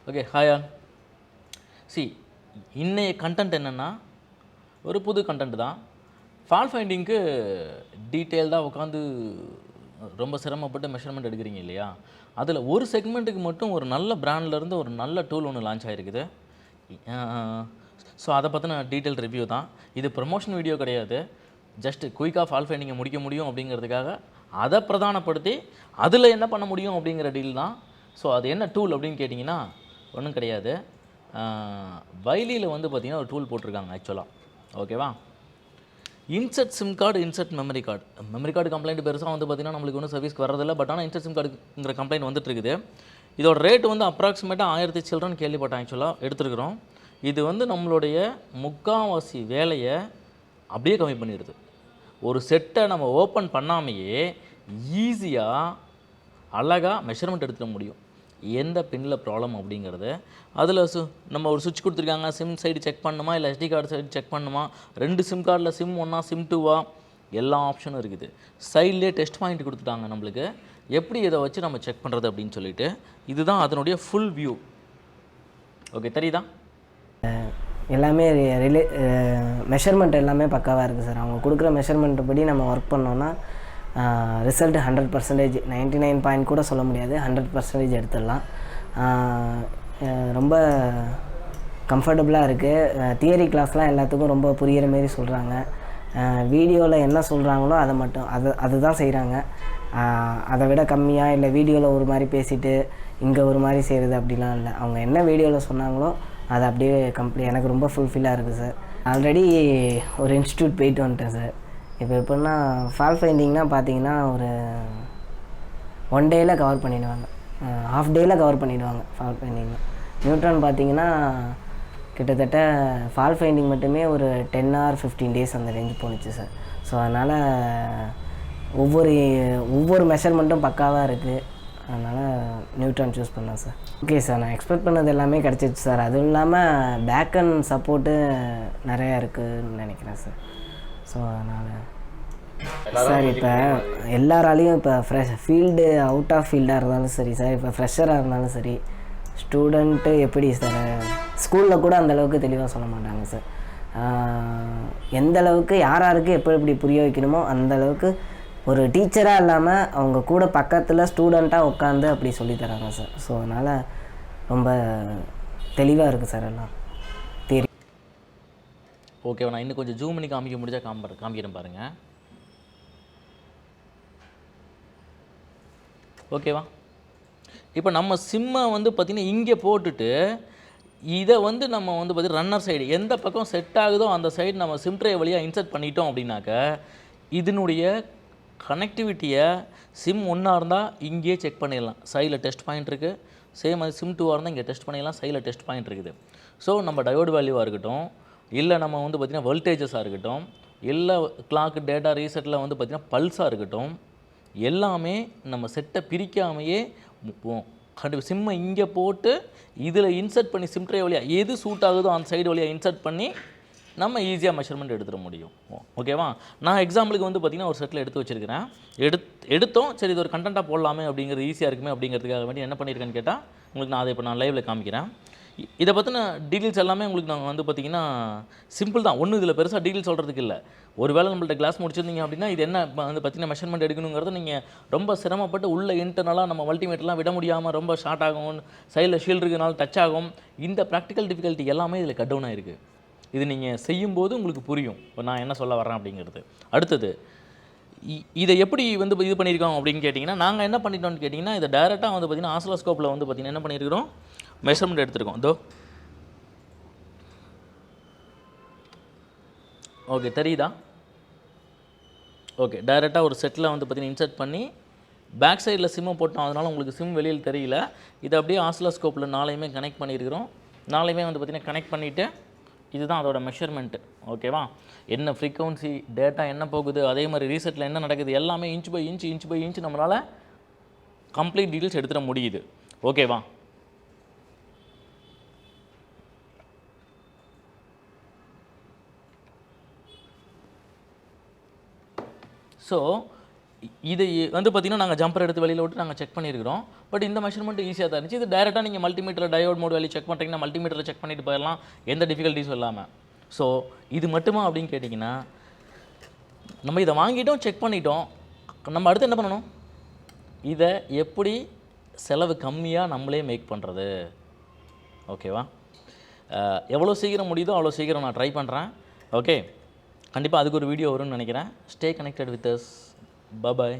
Okay, hi all. See, இன்னைய content என்னன்னா ஒரு புது கண்டென்ட் தான். ஃபால் ஃபைண்டிங்க்கு டீட்டெயில்டாக உட்காந்து ரொம்ப சிரமப்பட்டு மெஷர்மெண்ட் எடுக்கிறீங்க இல்லையா, அதில் ஒரு செக்மெண்ட்டுக்கு மட்டும் ஒரு நல்ல பிராண்ட்லேருந்து ஒரு நல்ல டூல் ஒன்று லான்ச் ஆகிருக்குது. ஸோ அதை பற்றின டீட்டெயில் ரிவ்யூ தான் இது. ப்ரமோஷன் வீடியோ கிடையாது, ஜஸ்ட் குயிக்காக ஃபால் ஃபைண்டிங்கை முடிக்க முடியும் அப்படிங்கிறதுக்காக அதை பிரதானப்படுத்தி அதில் என்ன பண்ண முடியும் அப்படிங்கிற டீல் தான். ஸோ அது என்ன டூல் அப்படின்னு கேட்டிங்கன்னா ஒன்றும் கிடையாது. வைலியில் வந்து பார்த்திங்கன்னா ஒரு டூல் போட்டிருக்காங்க ஆக்சுவலாக. ஓகேவா, insert sim card, insert memory card. Memory card complaint பெருசாக வந்து பார்த்திங்கன்னா நம்மளுக்கு ஒன்றும் சர்வீஸ்க்கு வரதில்லை. பட் ஆனால் இன்சர்ட் சிம் கார்டுங்கிற கம்ப்ளைண்ட் வந்துட்டு இருக்குது. இதோட ரேட் வந்து அப்ராக்சிமேட்டாக 1000 சில்ட்ரன் கேள்விப்பட்டேன். ஆக்சுவலாக எடுத்துருக்குறோம். இது வந்து நம்மளுடைய முக்கால்வாசி வேலையை அப்படியே கம்மி பண்ணிடுது. ஒரு செட்டை நம்ம ஓப்பன் பண்ணாமையே ஈஸியாக அழகாக மெஷர்மெண்ட் எடுத்துட முடியும், எந்த பின்னில் ப்ராப்ளம் அப்படிங்கிறது. அதில் நம்ம ஒரு சுவிட்ச் கொடுத்துருக்காங்க, சிம் சைடு செக் பண்ணணுமா இல்லை எஸ்டி கார்டு சைடு செக் பண்ணணுமா, 2 சிம் கார்டில் சிம் 1 சிம் 2 எல்லா ஆப்ஷனும் இருக்குது. சைட்லேயே டெஸ்ட் பாயிண்ட் கொடுத்துட்டாங்க நம்மளுக்கு, எப்படி இதை வச்சு நம்ம செக் பண்ணுறது அப்படின்னு சொல்லிட்டு. இதுதான் அதனுடைய ஃபுல் வியூ. ஓகே, தெரியுதா? எல்லாமே மெஷர்மெண்ட் எல்லாமே பக்காவாக இருக்குது சார். அவங்க கொடுக்குற மெஷர்மெண்ட்டு படி நம்ம ஒர்க் பண்ணோன்னா ரிசல்ட் 100%, 99 பாயிண்ட் கூட சொல்ல முடியாது, 100% எடுத்துடலாம். ரொம்ப கம்ஃபர்டபுளாக இருக்குது. தியரி கிளாஸ்லாம் எல்லாத்துக்கும் ரொம்ப புரிகிற மாரி சொல்கிறாங்க. வீடியோவில் என்ன சொல்கிறாங்களோ அதை மட்டும் அதுதான் செய்கிறாங்க. அதை விட கம்மியாக இல்லை வீடியோவில் ஒரு மாதிரி பேசிவிட்டு இங்கே ஒரு மாதிரி செய்கிறது அப்படிலாம் இல்லை. அவங்க என்ன வீடியோவில் சொன்னாங்களோ அது அப்படியே எனக்கு ரொம்ப ஃபுல்ஃபில்லாக இருக்குது சார். ஆல்ரெடி ஒரு இன்ஸ்டியூட் போயிட்டு வந்துட்டேன் சார். இப்போ எப்படின்னா ஃபால் ஃபைண்டிங்னால் பார்த்தீங்கன்னா ஒரு 1 டேயில் கவர் பண்ணிவிடுவாங்க, ½ டேயில் கவர் பண்ணிவிடுவாங்க ஃபால் ஃபைண்டிங். நியூட்ரான் பார்த்தீங்கன்னா கிட்டத்தட்ட ஃபால் ஃபைண்டிங் மட்டுமே ஒரு 10 or 15 days அந்த ரேஞ்சு போணுச்சு சார். ஸோ அதனால் ஒவ்வொரு மெஷர்மெண்ட்டும் பக்காவாக இருக்குது. அதனால் நியூட்ரான் சூஸ் பண்ணேன் சார். ஓகே சார், நான் எக்ஸ்பெக்ட் பண்ணது எல்லாமே கிடச்சிச்சு சார். அதுவும் இல்லாமல் பேக் அண்ட் சப்போர்ட்டு நிறையா இருக்குதுன்னு நினைக்கிறேன் சார். ஸோ அதனால் சார் இப்போ எல்லாராலையும் இப்போ ஃபீல்டு அவுட் ஆஃப் ஃபீல்டாக இருந்தாலும் சரி சார், இப்போ ஃப்ரெஷராக இருந்தாலும் சரி, ஸ்டூடெண்ட்டு எப்படி சார் ஸ்கூலில் கூட அந்தளவுக்கு தெளிவாக சொல்ல மாட்டாங்க சார். எந்த அளவுக்கு யாருக்கு எப்படி புரிய வைக்கணுமோ அந்தளவுக்கு ஒரு டீச்சராக இல்லாமல் அவங்க கூட பக்கத்தில் ஸ்டூடெண்ட்டாக உட்காந்து அப்படி சொல்லித்தராங்க சார். ஸோ அதனால் ரொம்ப தெளிவாக இருக்குது சார் எல்லாம் தியரி. ஓகேவா, நான் இன்னும் கொஞ்சம் ஜூம் பண்ணி காமிக்க முடிஞ்சா காமிக்கிறேன் பாருங்கள். ஓகேவா, இப்போ நம்ம சிம்மை வந்து பார்த்திங்கன்னா இங்கே போட்டுட்டு இதை வந்து நம்ம வந்து பார்த்திங்கன்னா ரன்னர் சைடு எந்த பக்கம் செட் ஆகுதோ அந்த சைடு நம்ம சிம்ட்ரே வழியாக இன்சர்ட் பண்ணிட்டோம் அப்படின்னாக்க இதனுடைய கனெக்டிவிட்டியை சிம் 1 இருந்தால் இங்கேயே செக் பண்ணிடலாம். சைடில் டெஸ்ட் பாயிண்ட் இருக்குது. சேம் அது சிம் 2 இருந்தால் இங்கே டெஸ்ட் பண்ணிடலாம். சைடில் டெஸ்ட் பாயிண்ட் இருக்குது. ஸோ நம்ம டயோடு வேல்யூவாக இருக்கட்டும், இல்லை நம்ம வந்து பார்த்திங்கன்னா வோல்டேஜஸாக இருக்கட்டும், இல்லை கிளாக்கு டேட்டா ரீசெட்டில் வந்து பார்த்திங்கன்னா பல்ஸாக இருக்கட்டும், எல்லாமே நம்ம செட்டை பிரிக்காமையே சிம்மை இங்கே போட்டு இதில் இன்சர்ட் பண்ணி சிம்ட்ரே வழியாக எது சூட் ஆகுதோ அந்த சைடு வழியாக இன்சர்ட் பண்ணி நம்ம ஈஸியாக மெஷர்மெண்ட் எடுத்துட முடியும். ஓகேவா, நான் எக்ஸாம்பிளுக்கு வந்து பார்த்திங்கன்னா ஒரு செட்டில் எடுத்து வச்சுருக்கிறேன். எடுத்தோம் சரி, இது ஒரு கண்டென்ட்டாக போடலாமே அப்படிங்கிறது ஈஸியாக இருக்குமே அப்படிங்கிறதுக்காக வேண்டி என்ன பண்ணியிருக்கேன்னு கேட்டால் உங்களுக்கு நான் அதை இப்போ நான் லைவில் காமிக்கிறேன். இதை பற்றின டீட்டெயில்ஸ் எல்லாமே உங்களுக்கு நாங்கள் வந்து பார்த்திங்கன்னா சிம்பிள் தான், ஒன்றும் இதில் பெருசாக டீட்டெயில் சொல்கிறதுக்கு இல்லை. ஒரு வேளை நம்மள்ட்ட கிளாஸ் முடிச்சிருந்தீங்க அப்படின்னா இது என்ன வந்து பார்த்திங்கன்னா மெஷர்மெண்ட் எடுக்கணுங்கிறத நீங்கள் ரொம்ப சிரமப்பட்டு உள்ள இன்டர்னலாக நம்ம மல்டிமீட்டர்லாம் விட முடியாமல் ரொம்ப ஷார்ட் ஆகும், சைடில் ஷீல்டு இருக்கனால டச் ஆகும். இந்த ப்ராக்டிக்கல் டிஃபிகல்ட்டி எல்லாமே இதில் கட் டவுன் ஆகிருக்கு. இது நீங்கள் செய்யும்போது உங்களுக்கு புரியும் நான் என்ன சொல்ல வரேன் அப்படிங்கிறது. அடுத்தது இதை எப்படி வந்து இது பண்ணியிருக்கோம் அப்படின்னு கேட்டிங்கன்னா, நாங்கள் என்ன பண்ணிட்டோம்னு கேட்டிங்கன்னா, இதை டேரெக்டாக வந்து பார்த்திங்கன்னா ஆசிலோஸ்கோப்பில் வந்து பார்த்திங்கன்னா என்ன பண்ணியிருக்கிறோம், மெஷர்மெண்ட் எடுத்துருக்கோம். இதோ ஓகே, தெரியுதா? ஓகே, டைரெக்டாக ஒரு செட்டில் வந்து பார்த்திங்கன்னா இன்சர்ட் பண்ணி பேக் சைடில் சிம்மை போட்டோம். அதனால் உங்களுக்கு சிம் வெளியில் தெரியல. இதை அப்படியே ஆசிலோஸ்கோப்பில் நாளையுமே கனெக்ட் பண்ணியிருக்கிறோம். நாளையுமே வந்து பார்த்திங்கன்னா கனெக்ட் பண்ணிவிட்டு இதுதான் அதோட மெஷர்மெண்ட்டு. ஓகேவா, என்ன ஃப்ரீக்வன்சி டேட்டா என்ன போகுது, அதே மாதிரி ரீசெட்டில் என்ன நடக்குது, எல்லாமே இன்ச் பை இன்ச் நம்மளால் கம்ப்ளீட் டீட்டெயில்ஸ் எடுத்துட முடியுது. ஓகேவா, ஸோ இது வந்து பார்த்தீங்கன்னா நாங்கள் ஜம்பர் எடுத்து வெளியில் விட்டு நாங்கள் செக் பண்ணியிருக்கிறோம். பட் இந்த மெஷர்மெண்ட் ஈஸியாக தான் இருந்துச்சு. இது டைரெக்டாக நீங்கள் மல்டிமீட்டரில் டயோட் மோட் வேல்யூ செக் பண்ணுறீங்கன்னா மல்டிமீட்டரில் செக் பண்ணிட்டு போயிடலாம், எந்த டிஃபிகல்ட்டிஸும் இல்லாமல். ஸோ இது மட்டுமா அப்படின்னு கேட்டிங்கன்னா, நம்ம இதை வாங்கிட்டோம், செக் பண்ணிட்டோம், நம்ம அடுத்து என்ன பண்ணணும்? இதை எப்படி செலவு கம்மியாக நம்மளே மேக் பண்ணுறது? ஓகேவா? எவ்வளோ சீக்கிரம் முடியுதோ அவ்வளோ சீக்கிரம் நான் ட்ரை பண்ணுறேன். ஓகே, கண்டிப்பாக அதுக்கு ஒரு வீடியோ வரும்னு நினைக்கிறேன். Stay connected with us. Bye.